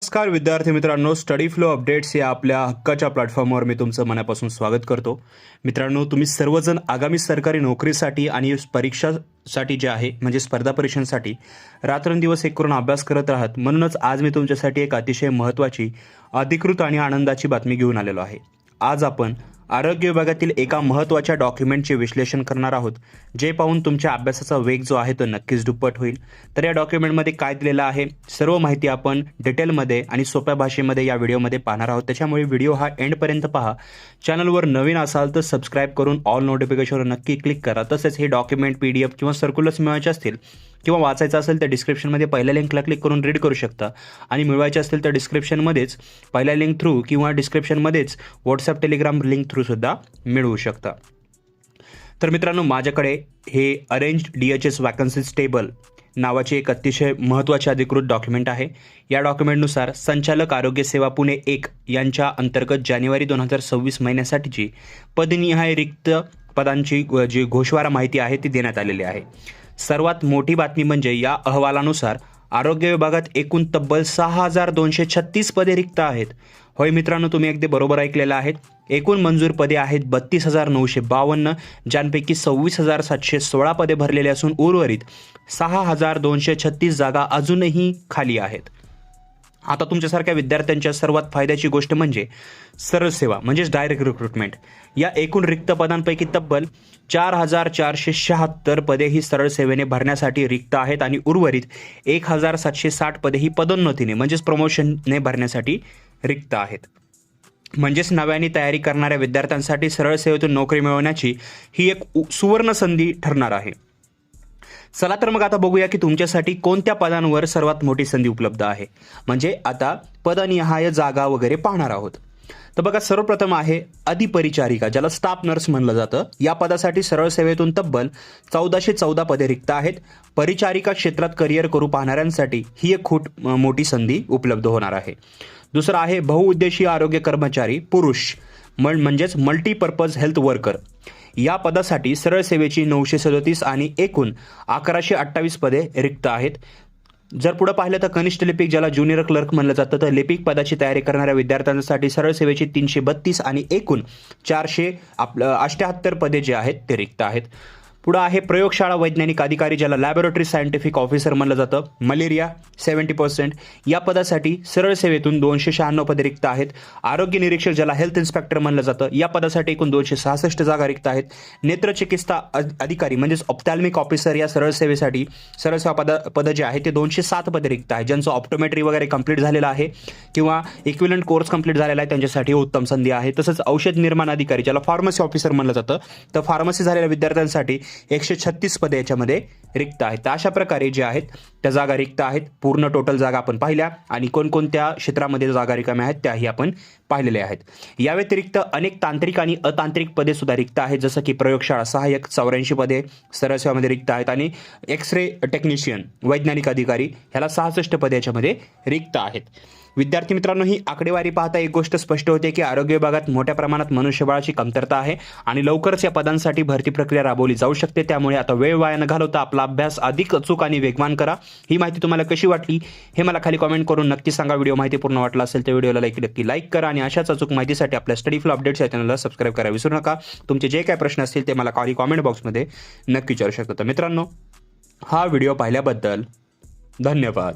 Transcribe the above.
नमस्कार विद्यार्थी मित्रांनो, स्टडी फ्लो अपडेट्स या आपल्या हक्काच्या प्लॅटफॉर्मवर मी तुमचं मनापासून स्वागत करतो. मित्रांनो, तुम्ही सर्वजण आगामी सरकारी नोकरीसाठी आणि परीक्षासाठी जे आहे म्हणजे स्पर्धा परीक्षांसाठी रात्रंदिवस एक करून अभ्यास करत आहात. म्हणूनच आज मी तुमच्यासाठी एक अतिशय महत्त्वाची, अधिकृत आणि आनंदाची बातमी घेऊन आलेलो आहे. आज आपण आरोग्य विभागातील एका महत्त्वाच्या डॉक्युमेंटचे विश्लेषण करणार आहोत, जे पाहून तुमच्या अभ्यासाचा वेग जो आहे तो नक्कीच दुप्पट होईल. तर या डॉक्युमेंटमध्ये काय दिलेलं आहे, सर्व माहिती आपण डिटेलमध्ये आणि सोप्या भाषेमध्ये या व्हिडिओमध्ये पाहणार आहोत. त्याच्यामुळे व्हिडिओ हा एंडपर्यंत पहा. चॅनलवर नवीन असाल तर सबस्क्राईब करून ऑल नोटिफिकेशनवर नक्की क्लिक करा. तसेच हे डॉक्युमेंट PDF किंवा सर्क्युलर्स मिळवायचे असतील किंवा वाचायचं असेल तर डिस्क्रिप्शनमध्ये पहिल्या लिंकला क्लिक करून रीड करू शकता. आणि मिळवायचे असतील तर डिस्क्रिप्शनमध्येच पहिल्या लिंक थ्रू किंवा डिस्क्रिप्शनमध्येच व्हॉट्सअप टेलिग्राम लिंक थ्रूसुद्धा मिळवू शकता. तर मित्रांनो, माझ्याकडे हे अरेंज्ड DHS वॅकन्सीज टेबल नावाचे एक अतिशय महत्त्वाचे अधिकृत डॉक्युमेंट आहे. या डॉक्युमेंटनुसार संचालक आरोग्य सेवा पुणे 1 यांच्या अंतर्गत जानेवारी 2026 महिन्यासाठीची पदनिहाय रिक्त पदांची जी घोषवारा माहिती आहे ती देण्यात आलेली आहे. सर्वात मोठी बातमी म्हणजे या अहवालानुसार आरोग्य विभागात एकूण तब्बल 6236 पदे रिक्त आहेत. होय मित्रांनो, तुम्ही अगदी बरोबर ऐकलेलं आहे. एकूण मंजूर पदे आहेत 32,952, ज्यांपैकी 26,716 पदे भरलेली असून उर्वरित 6,236 जागा अजूनही खाली आहेत. आता तुमच्यासारख्या विद्यार्थ्यांच्या सर्वात फायद्याची गोष्ट म्हणजे सरळ सेवा म्हणजेच डायरेक्ट रिक्रुटमेंट. या एकूण रिक्त पदांपैकी तब्बल 4,476 पदे ही सरळ सेवेने भरण्यासाठी रिक्त आहेत आणि उर्वरित 1,760 पदे ही पदोन्नतीने म्हणजेच प्रमोशनने भरण्यासाठी रिक्त आहेत. म्हणजेच नव्याने तयारी करणाऱ्या विद्यार्थ्यांसाठी सरळ सेवेतून नोकरी मिळवण्याची ही एक सुवर्ण संधी ठरणार आहे. चला तर मग आता बघूया की तुमच्यासाठी कोणत्या पदांवर सर्वात मोठी संधी उपलब्ध आहे. म्हणजे आता पदनिहाय जागा वगैरे पाहणार आहोत. तर बघा, सर्वप्रथम आहे अधिपरिचारिका, ज्याला स्टाफ नर्स म्हणलं जातं. या पदासाठी सरळ सेवेतून तब्बल 1414 पदे रिक्त आहेत. परिचारिका क्षेत्रात करिअर करू पाहणाऱ्यांसाठी ही एक खूप मोठी संधी उपलब्ध होणार आहे. दुसरा आहे बहुउद्देशीय आरोग्य कर्मचारी पुरुष म्हणजेच मल्टीपर्पज हेल्थ वर्कर. या पदासाठी सरळ सेवेची 937 आणि एकूण 1128 पदे रिक्त आहेत. जर पुढे पाहिलं तर कनिष्ठ लिपिक, ज्याला ज्युनियर क्लर्क म्हणलं जातं, तर लिपिक पदाची तयारी करणाऱ्या विद्यार्थ्यांसाठी सरळ सेवेची 332 आणि एकूण 478 पदे जे आहेत ते रिक्त आहेत. पुढे आहे प्रयोगशाळा वैज्ञानिक अधिकारी, ज्याला लॅबोरेटरी सायंटिफिक ऑफिसर म्हणलं जातं. मलेरिया 70%. या पदासाठी सरळ सेवेतून 296 पदे रिक्त आहेत. आरोग्य निरीक्षक, ज्याला हेल्थ इन्स्पेक्टर म्हणलं जातं, या पदासाठी एकूण 266 जागा रिक्त आहेत. नेत्रचिकित्सा अधिकारी म्हणजेच ऑप्थॅल्मिक ऑफिसर, या सरळ सेवेसाठी सरळ सेवा पद जे आहे ते 207 पदे रिक्त आहेत. ज्यांचं ऑप्टोमेट्री वगैरे कंप्लीट झालेलं आहे किंवा इक्विलंट कोर्स कंप्लीट झालेला आहे त्यांच्यासाठी उत्तम संधी आहे. तसंच औषध निर्माण अधिकारी, ज्याला फार्मसी ऑफिसर म्हणलं जातं, तर फार्मसी झालेल्या विद्यार्थ्यांसाठी 136 पदे याच्यामध्ये रिक्त आहेत. तर अशा प्रकारे जे आहेत त्या जागा रिक्त आहेत. पूर्ण टोटल जागा आपण पाहिल्या आणि कोणकोणत्या क्षेत्रामध्ये जागा रिकाम्या आहेत त्याही आपण पाहिलेल्या आहेत. या व्यतिरिक्त अनेक तांत्रिक आणि अतांत्रिक पदे सुद्धा रिक्त आहेत, जसं की प्रयोगशाळा सहाय्यक 84 पदे सरळ सेवामध्ये रिक्त आहेत आणि एक्स-रे टेक्निशियन वैज्ञानिक अधिकारी ह्याला 66 पदे याच्यामध्ये रिक्त आहेत. विद्यार्थी मित्रांनो, ही आकडेवारी पाहता एक गोष्ट स्पष्ट होते की आरोग्य विभागात मोठ्या प्रमाणात मनुष्यबळाची कमतरता आहे आणि लवकरच या पदांसाठी भरती प्रक्रिया राबवली जाऊ शकते. त्यामुळे आता वेळ वाया न घालवता आपला अभ्यास अधिक अचूक आणि वेगवान करा. ही माहिती तुम्हाला कशी वाटली हे मला खाली कॉमेंट करून नक्की सांगा. व्हिडिओ माहितीपूर्ण वाटला असेल तर व्हिडिओला नक्की लाईक करा आणि अशाच अचूक माहितीसाठी आपल्या स्टडी फ्लो अपडेट्स या चॅनलला सबस्क्राईब करायला विसरू नका. तुमचे जे काही प्रश्न असतील ते मला खाली कॉमेंट बॉक्समध्ये नक्की विचारू शकता. मित्रांनो, हा व्हिडिओ पाहिल्याबद्दल धन्यवाद.